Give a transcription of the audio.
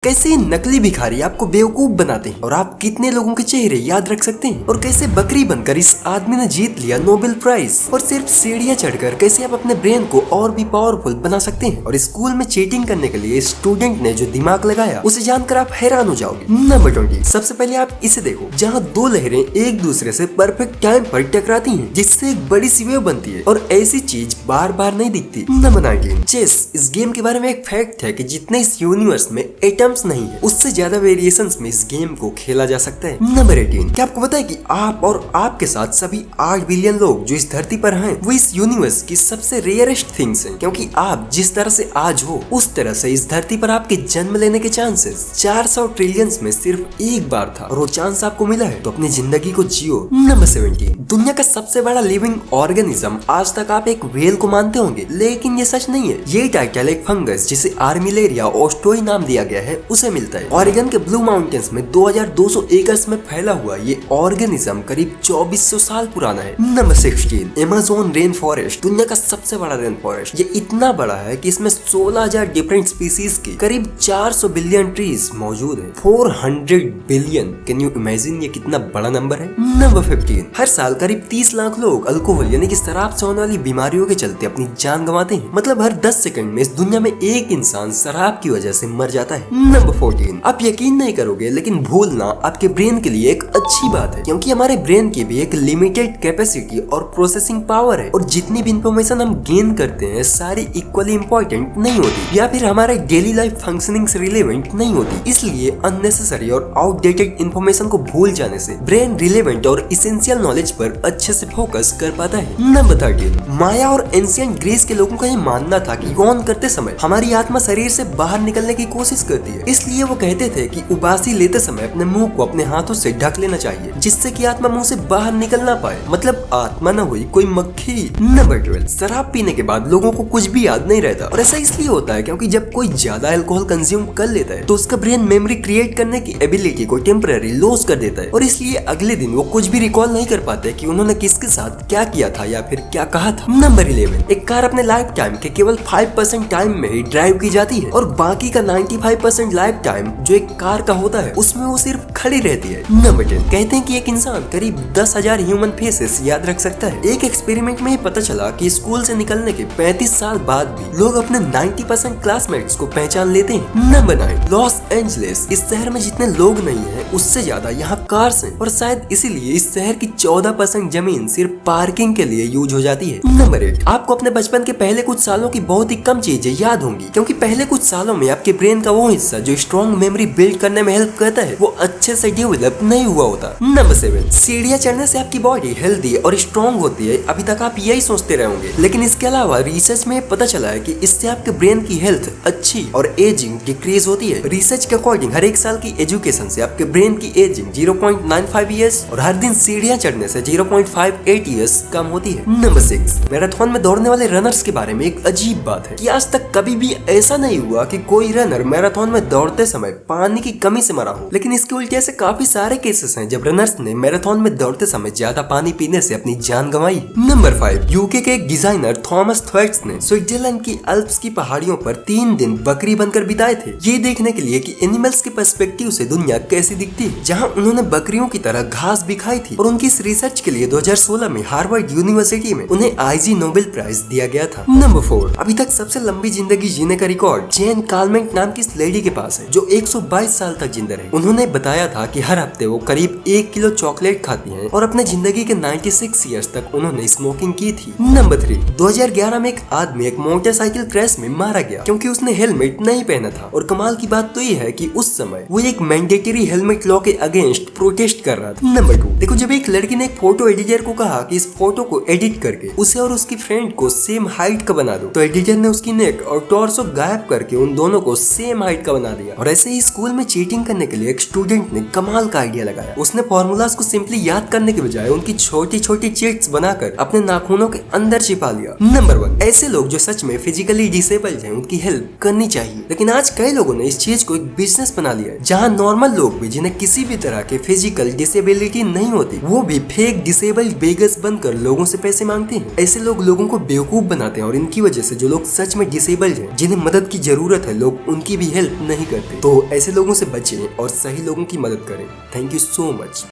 कैसे नकली भिखारी आपको बेवकूफ बनाते हैं और आप कितने लोगों के चेहरे याद रख सकते हैं और कैसे बकरी बनकर इस आदमी ने जीत लिया नोबेल प्राइज और सिर्फ सीढ़ियां चढ़कर कैसे आप अपने ब्रेन को और भी पावरफुल बना सकते हैं और स्कूल में चीटिंग करने के लिए स्टूडेंट ने जो दिमाग लगाया उसे जानकर आप हैरान हो जाओगे। नंबर 20। सबसे पहले आप इसे देखो, जहाँ दो लहरें एक दूसरे से परफेक्ट टाइम पर टकराती हैं जिससे एक बड़ी सी वेव बनती है और ऐसी चीज बार बार नहीं दिखती। नंबर 19। चेस। इस गेम के बारे में एक फैक्ट है कि जितने इस यूनिवर्स में एटम्स नहीं है उससे ज्यादा वेरिएशंस में इस गेम को खेला जा सकता है। नंबर 18। क्या आपको पता है कि आप और आपके साथ सभी 8 बिलियन लोग जो इस धरती पर हैं वो इस यूनिवर्स की सबसे रेयरेस्ट थिंग्स हैं, क्योंकि आप जिस तरह से आज हो उस तरह से इस धरती पर आपके जन्म लेने के चांसेस 400 ट्रिलियंस में सिर्फ एक बार था और वो चांस आपको मिला है तो अपनी जिंदगी को जियो। नंबर 17। दुनिया का सबसे बड़ा लिविंग ऑर्गेनिज्म आज तक आप एक व्हेल को मानते होंगे, लेकिन ये सच नहीं है। ये टाइटल एक फंगस जिसे आर्मिलेरिया ओस्टोई नाम दिया गया है उसे मिलता है। ऑरेगन के ब्लू माउंटेन्स में 2200 एकर्स में फैला हुआ ये ऑर्गेनिज्म करीब 2400 साल पुराना है। नंबर 16। Amazon rain forest. दुनिया का सबसे बड़ा रेन फॉरेस्ट। ये इतना बड़ा है कि इसमें 16,000 डिफरेंट स्पीसीज की करीब 400 बिलियन ट्रीज मौजूद है। 400 बिलियन। कैन यू इमेजिन ये कितना बड़ा नंबर है। नंबर 15। हर साल करीब 30 लाख लोग अल्कोहल यानी कि शराब से होने वाली बीमारियों के चलते अपनी जान गंवाते हैं। मतलब हर 10 सेकंड में इस दुनिया में एक इंसान शराब की वजह से मर जाता है। नंबर 14। आप यकीन नहीं करोगे लेकिन भूलना आपके ब्रेन के लिए एक अच्छी बात है, क्योंकि हमारे ब्रेन की भी एक लिमिटेड कैपेसिटी और प्रोसेसिंग पावर है और जितनी भी इंफॉर्मेशन हम गेन करते हैं सारी इक्वली इम्पोर्टेंट नहीं होती या फिर हमारे डेली लाइफ फंक्शनिंग से रिलेवेंट नहीं होती। इसलिए अननेसेसरी और आउटडेटेड इंफॉर्मेशन को भूल जाने से ब्रेन रिलेवेंट और इसेंशियल नॉलेज पर अच्छे से फोकस कर पाता है। नंबर 13। माया और एंशिएंट ग्रीस के लोगों का ये मानना था कि यौन करते समय हमारी आत्मा शरीर से बाहर निकलने की कोशिश करती है, इसलिए वो कहते थे कि उबासी लेते समय अपने मुंह को अपने हाथों से ढक लेना चाहिए जिससे कि आत्मा मुंह से बाहर निकल ना पाए, मतलब आत्मा ना हुई कोई मक्खी। नंबर 12। शराब पीने के बाद लोगों को कुछ भी याद नहीं रहता और ऐसा इसलिए होता है क्योंकि जब कोई ज्यादा अल्कोहल कंज्यूम कर लेता है तो उसका ब्रेन मेमोरी क्रिएट करने की एबिलिटी को टेम्पररी लॉस कर देता है और इसलिए अगले दिन वो कुछ भी रिकॉल नहीं कर पाते कि उन्होंने किसके साथ क्या किया था या फिर क्या कहा था। नंबर 11। एक कार अपने लाइफ टाइम के केवल 5% टाइम में ही ड्राइव की जाती है और बाकी का 95% लाइफ टाइम जो एक कार का होता है उसमें वो सिर्फ खड़ी रहती है। नंबर 10। कहते हैं कि एक इंसान करीब 10,000 ह्यूमन फेसेस याद रख सकता है। एक एक्सपेरिमेंट में ही पता चला कि स्कूल से निकलने के 35 साल बाद भी लोग अपने 90% क्लासमेट्स को पहचान लेते हैं। नंबर 9। Los Angeles. इस शहर में जितने लोग नहीं है उससे ज्यादा यहाँ कार्स हैं और शायद इसीलिए इस शहर की 14% जमीन सिर्फ पार्किंग के लिए यूज हो जाती है। नंबर 8। आपको अपने बचपन के पहले कुछ सालों की बहुत ही कम चीजें याद होंगी, क्योंकि पहले कुछ सालों में आपके ब्रेन का वो हिस्सा जो स्ट्रॉन्ग मेमोरी बिल्ड करने में हेल्प करता है वो अच्छे से डेवलप नहीं हुआ होता। नंबर 7। सीढ़ियां चढ़ने से आपकी बॉडी हेल्दी और स्ट्रॉन्ग होती है। अभी तक आप यही सोचते रहे होंगे, लेकिन इसके अलावा रिसर्च में पता चला है कि इससे आपके ब्रेन की हेल्थ अच्छी और एजिंग डिक्रीज होती है। रिसर्च के अकॉर्डिंग हर एक साल की एजुकेशन से आपके ब्रेन की एजिंग 0.95 ईयर्स और हर दिन सीढ़ियां चढ़ने से 0.58 ईयर्स कम होती है। नंबर 6। मैराथन में दौड़ने वाले रनर्स के बारे में एक अजीब बात है कि आज तक कभी भी ऐसा नहीं हुआ कि कोई रनर मैराथन में दौड़ते समय पानी की कमी से मरा हो, लेकिन इसके उल्टे ऐसे काफी सारे केसेस हैं जब रनर्स ने मैराथन में दौड़ते समय ज्यादा पानी पीने से अपनी जान गंवाई। नंबर 5। यूके के एक डिजाइनर थॉमस थ्वेट्स ने स्विट्जरलैंड की अल्प्स की पहाड़ियों पर 3 दिन बकरी बनकर बिताए थे, ये देखने के लिए कि एनिमल्स के पर्सपेक्टिव से दुनिया कैसी दिखती है, जहां उन्होंने बकरियों की तरह घास भी खाई थी और उनकी इस रिसर्च के लिए 2016 में हार्वर्ड यूनिवर्सिटी में उन्हें आईजी नोबेल प्राइज दिया गया था। नंबर 4। अभी तक सबसे लंबी जिंदगी जीने का रिकॉर्ड जेन कार्लमेंट नाम की इस लेडी के पास है जो 122 साल तक जिंदा रही। उन्होंने बताया था कि हर हफ्ते वो करीब 1 किलो चॉकलेट खाती हैं और अपने जिंदगी के 96 ईयर्स तक उन्होंने स्मोकिंग की थी। नंबर 3। 2011 में एक आदमी एक मोटरसाइकिल क्रैश में मारा गया क्योंकि उसने हेलमेट नहीं पहना था और कमाल की बात तो ये है कि उस समय वो एक मैंडेटरी हेलमेट लॉ के अगेंस्ट प्रोटेस्ट कर रहा था। नंबर 2। देखो, जब एक लड़की ने एक फोटो एडिटर को कहा कि इस फोटो को एडिट करके उसे और उसकी फ्रेंड को सेम हाइट का बना दो, तो एडिटर ने उसकी नेक और टॉर्सो गायब करके उन दोनों को सेम हाइट का बना दिया। और ऐसे ही स्कूल में चीटिंग करने के लिए एक स्टूडेंट ने कमाल का आइडिया लगाया। उसने फॉर्मूलाज को सिंपली याद करने के बजाय उनकी छोटी छोटी चिट्स बनाकर अपने नाखूनों के अंदर छिपा लिया। नंबर 1। ऐसे लोग जो सच में फिजिकली डिसेबल्ड हैं उनकी हेल्प करनी चाहिए, लेकिन आज कई लोगों ने इस चीज को एक बिजनेस बना लिया है, जहाँ नॉर्मल लोग भी जिन्हें किसी भी तरह के फिजिकल डिसेबिलिटी नहीं होती वो भी फेक डिसेबल्ड बेगर्स बनकर लोगों से पैसे मांगते हैं। ऐसे लोग लोगों को बेवकूफ बनाते हैं और इनकी वजह से जो लोग सच में डिसेबल्ड हैं, जिन्हें मदद की जरूरत है, लोग उनकी भी हेल्प नहीं करते। तो ऐसे लोगों से बचें और सही लोगों की मदद करें। Thank you so much.